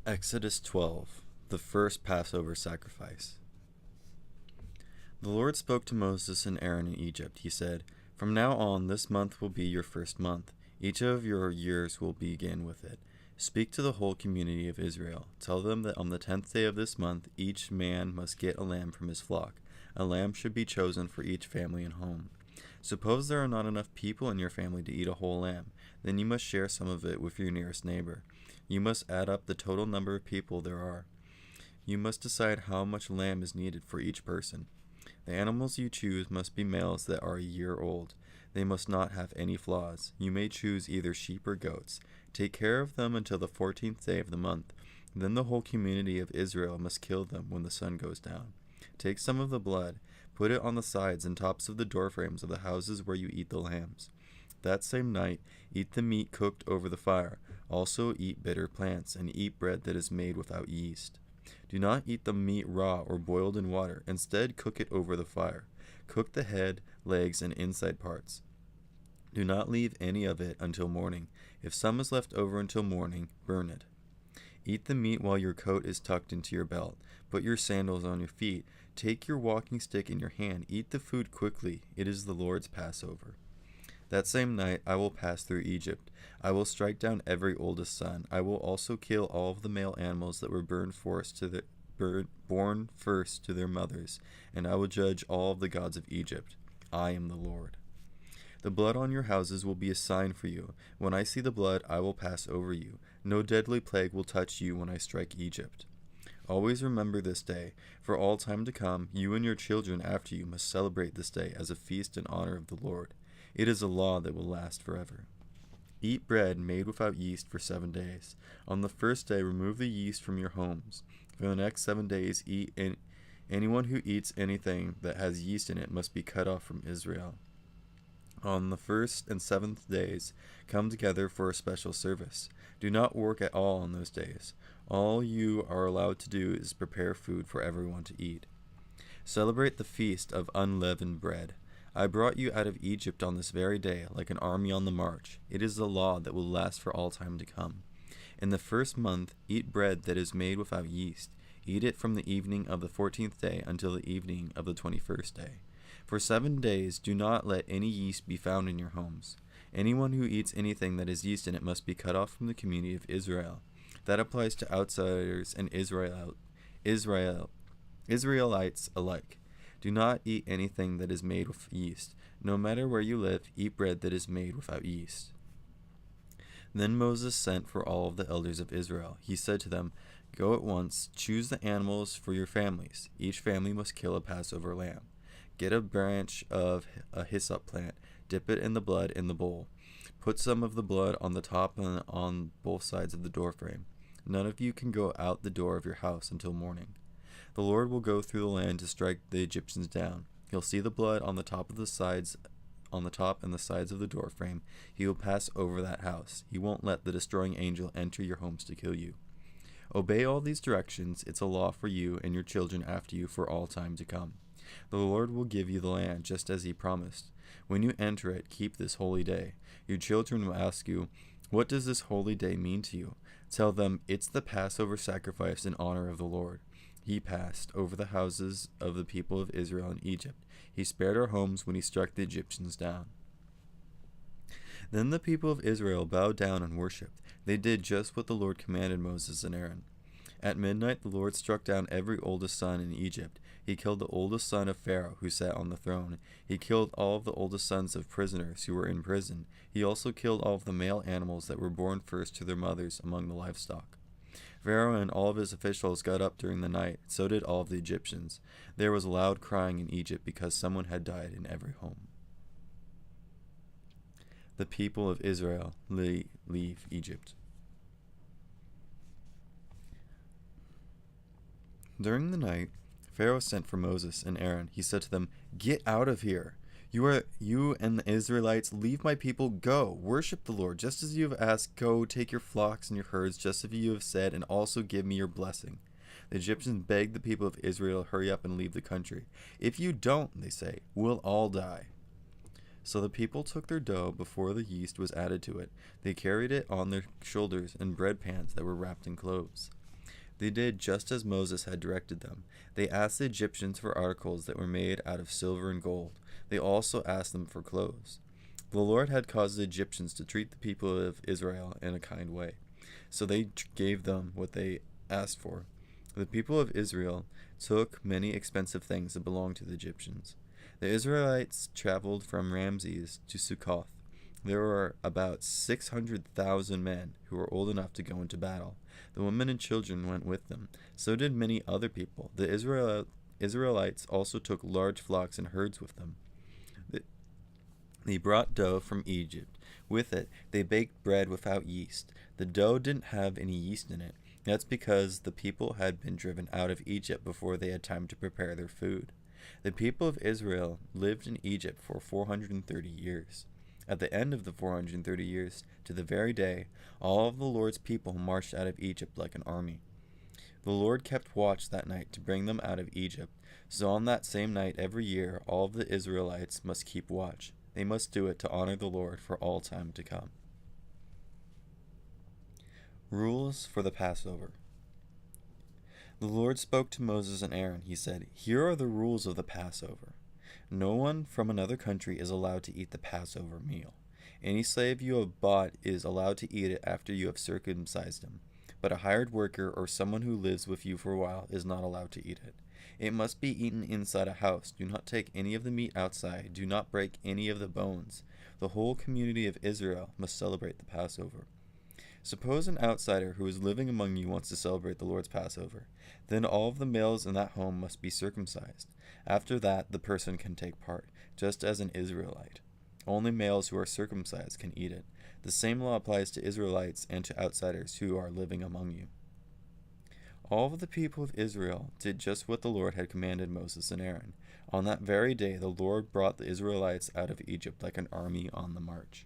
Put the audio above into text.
Exodus 12, the first Passover sacrifice. The Lord spoke to Moses and Aaron in Egypt. He said, "From now on, this month will be your first month. Each of your years will begin with it. Speak to the whole community of Israel. Tell them that on the 10th day of this month, each man must get a lamb from his flock. A lamb should be chosen for each family and home. Suppose there are not enough people in your family to eat a whole lamb. Then you must share some of it with your nearest neighbor. You must add up the total number of people there are. You must decide how much lamb is needed for each person. The animals you choose must be males that are a year old. They must not have any flaws. You may choose either sheep or goats. Take care of them until the 14th day of the month. Then the whole community of Israel must kill them when the sun goes down. Take some of the blood, put it on the sides and tops of the doorframes of the houses where you eat the lambs. That same night, eat the meat cooked over the fire. Also eat bitter plants, and eat bread that is made without yeast. Do not eat the meat raw or boiled in water. Instead, cook it over the fire. Cook the head, legs, and inside parts. Do not leave any of it until morning. If some is left over until morning, burn it. Eat the meat while your coat is tucked into your belt. Put your sandals on your feet. Take your walking stick in your hand. Eat the food quickly. It is the Lord's Passover. That same night I will pass through Egypt. I will strike down every oldest son. I will also kill all of the male animals that were born first to their mothers, and I will judge all of the gods of Egypt. I am the Lord. The blood on your houses will be a sign for you. When I see the blood, I will pass over you. No deadly plague will touch you when I strike Egypt. Always remember this day. For all time to come, you and your children after you must celebrate this day as a feast in honor of the Lord. It is a law that will last forever. Eat bread made without yeast for 7 days. On the first day, remove the yeast from your homes. For the next 7 days, anyone who eats anything that has yeast in it must be cut off from Israel. On the first and 7th days, come together for a special service. Do not work at all on those days. All you are allowed to do is prepare food for everyone to eat. Celebrate the feast of unleavened bread. I brought you out of Egypt on this very day, like an army on the march. It is a law that will last for all time to come. In the first month, eat bread that is made without yeast. Eat it from the evening of the 14th day until the evening of the 21st day. For 7 days, do not let any yeast be found in your homes. Anyone who eats anything that has yeast in it must be cut off from the community of Israel. That applies to outsiders and Israelites alike. Do not eat anything that is made with yeast. No matter where you live, eat bread that is made without yeast. Then Moses sent for all of the elders of Israel. He said to them, "Go at once, choose the animals for your families. Each family must kill a Passover lamb. Get a branch of a hyssop plant, dip it in the blood in the bowl. Put some of the blood on the top and on both sides of the doorframe. None of you can go out the door of your house until morning. The Lord will go through the land to strike the Egyptians down. He'll see the blood on the top and the sides of the doorframe. He will pass over that house. He won't let the destroying angel enter your homes to kill you. Obey all these directions. It's a law for you and your children after you for all time to come. The Lord will give you the land just as he promised. When you enter it, keep this holy day. Your children will ask you, 'What does this holy day mean to you?' Tell them, 'It's the Passover sacrifice in honor of the Lord. He passed over the houses of the people of Israel in Egypt. He spared our homes when he struck the Egyptians down.'" Then the people of Israel bowed down and worshipped. They did just what the Lord commanded Moses and Aaron. At midnight the Lord struck down every oldest son in Egypt. He killed the oldest son of Pharaoh who sat on the throne. He killed all of the oldest sons of prisoners who were in prison. He also killed all of the male animals that were born first to their mothers among the livestock. Pharaoh and all of his officials got up during the night. So did all of the Egyptians. There was loud crying in Egypt because someone had died in every home. The people of Israel leave Egypt. During the night, Pharaoh sent for Moses and Aaron. He said to them, "Get out of here. You and the Israelites, leave my people, go. Worship the Lord, just as you have asked. Go, take your flocks and your herds, just as you have said, and also give me your blessing." The Egyptians begged the people of Israel, "Hurry up and leave the country. If you don't," they say, "we'll all die." So the people took their dough before the yeast was added to it. They carried it on their shoulders in bread pans that were wrapped in cloths. They did just as Moses had directed them. They asked the Egyptians for articles that were made out of silver and gold. They also asked them for clothes. The Lord had caused the Egyptians to treat the people of Israel in a kind way, so they gave them what they asked for. The people of Israel took many expensive things that belonged to the Egyptians. The Israelites traveled from Ramses to Succoth. There were about 600,000 men who were old enough to go into battle. The women and children went with them. So did many other people. The Israelites also took large flocks and herds with them. They brought dough from Egypt. With it, they baked bread without yeast. The dough didn't have any yeast in it. That's because the people had been driven out of Egypt before they had time to prepare their food. The people of Israel lived in Egypt for 430 years. At the end of the 430 years, to the very day, all of the Lord's people marched out of Egypt like an army. The Lord kept watch that night to bring them out of Egypt. So on that same night every year, all of the Israelites must keep watch. They must do it to honor the Lord for all time to come. Rules for the Passover. The Lord spoke to Moses and Aaron. He said, "Here are the rules of the Passover. No one from another country is allowed to eat the Passover meal. Any slave you have bought is allowed to eat it after you have circumcised him, but a hired worker or someone who lives with you for a while is not allowed to eat it. It must be eaten inside a house. Do not take any of the meat outside. Do not break any of the bones. The whole community of Israel must celebrate the Passover. Suppose an outsider who is living among you wants to celebrate the Lord's Passover. Then all of the males in that home must be circumcised. After that, the person can take part, just as an Israelite. Only males who are circumcised can eat it. The same law applies to Israelites and to outsiders who are living among you." All of the people of Israel did just what the Lord had commanded Moses and Aaron. On that very day, the Lord brought the Israelites out of Egypt like an army on the march.